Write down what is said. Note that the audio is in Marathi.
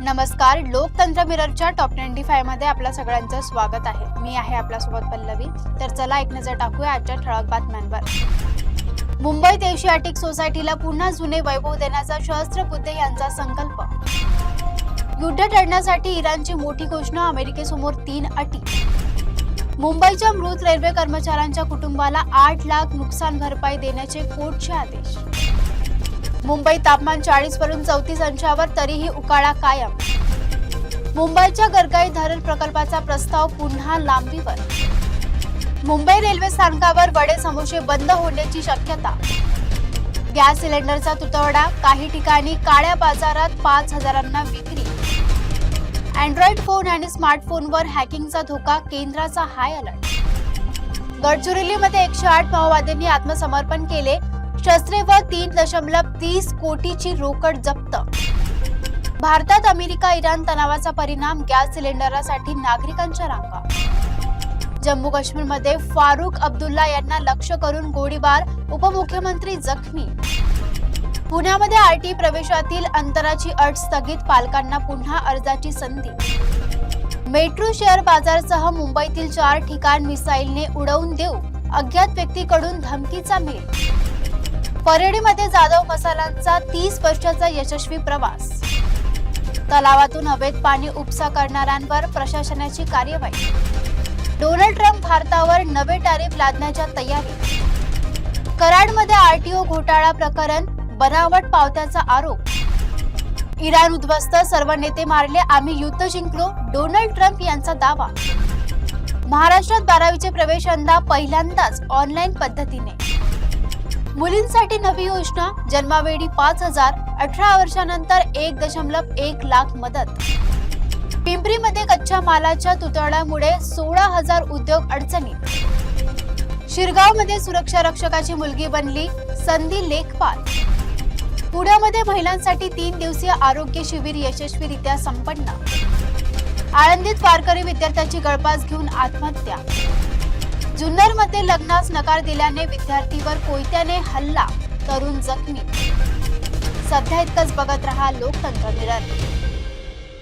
नमस्कार, लोकतंत्र मिररच्या टॉप 95 मध्ये आपल्या सगळ्यांचं स्वागत आहे। मी आहे आपल्यासोबत पल्लवी। तर चला एक नजर टाकूया आजच्या ठळक बातम्यांवर। मुंबईत एशियाटिक सोसायटीला पुन्हा जुने वैभव देण्याचा सहस्त्र बुद्धे यांचा संकल्प। युद्ध टळण्यासाठी इराणची मोठी घोषणा, अमेरिकेसमोर 3 अटी। मुंबईच्या मृत रेल्वे कर्मचाऱ्यांच्या कुटुंबाला 8 लाख नुकसान भरपाई देण्याचे कोर्टाचे आदेश। मुंबई तापमान 40 वरून 34 अंशावर, तरीही उकाडा कायम। मुंबईच्या गरगाई धरण प्रकल्पाचा प्रस्ताव पुन्हा लांबीवर। मुंबई रेल्वे स्थानकावर वडे समोसे बंद होण्याची शक्यता। गॅस सिलेंडरचा तुटवडा, काही ठिकाणी काळ्या बाजारात 5,000 विक्री। अँड्रॉइड फोन आणि स्मार्टफोनवर हॅकिंगचा धोका, केंद्राचा हाय अलर्ट। गडचिरोलीमध्ये 108 माओवाद्यांनी आत्मसमर्पण केले, शस्त्रे व 3.30 कोटीची रोकड जप्त। भारतात अमेरिका इराण तणावाचा परिणाम, गॅस सिलेंडरसाठी नागरिकांच्या रांगा। जम्मू काश्मीरमध्ये फारुख अब्दुल्ला यांना लक्ष्य करून गोळीबार, उपमुख्यमंत्री जखमी। पुण्यामध्ये आरटी प्रवेशातील अंतराची अट स्थगित, पालकांना पुन्हा अर्जाची संधी। मेट्रो शेअर बाजारसह मुंबईतील 4 ठिकाण मिसाईलने उडवून देऊ, अज्ञात व्यक्तीकडून धमकीचा मेल। परेडीमध्ये जाधव मसाल्यांचा 30 वर्षाचा यशस्वी प्रवास। तलावातून अवैध पाणी उपसा करणाऱ्यांवर प्रशासनाची कार्यवाही। डोनाल्ड ट्रम्प भारतावर नवे टॅरिफ लादण्याच्या तयारी। कराडमध्ये आरटीओ घोटाळा प्रकरण, बनावट पावत्याचा आरोप। इराण उद्ध्वस्त, सर्व नेते मारले, आम्ही युद्ध जिंकलो, डोनाल्ड ट्रम्प यांचा दावा। महाराष्ट्रात 12वीचे प्रवेश यंदा पहिल्यांदाच ऑनलाईन पद्धतीने। मुलींसाठी नवी योजना, जन्मावेळी 5,000, 18 वर्षानंतर 1.1 लाख मदत। पिंपरीमध्ये कच्च्या मालाच्या तुटवड्यामुळे 16,000 उद्योग अडचणीत। शिरगावमध्ये सुरक्षा रक्षकाची मुलगी बनली संधी लेखपाल। पुण्यामध्ये महिलांसाठी 3 दिवसीय आरोग्य शिबिर यशस्वीरित्या संपन्न। आळंदीत वारकरी विद्यार्थ्याची गळफास घेऊन आत्महत्या। जुन्नरमध्ये लग्नास नकार दिल्याने विद्यार्थीवर कोयत्याने हल्ला, तरुण जखमी। सध्या इतकंच, बघत रहा लोकतंत्र मिरर।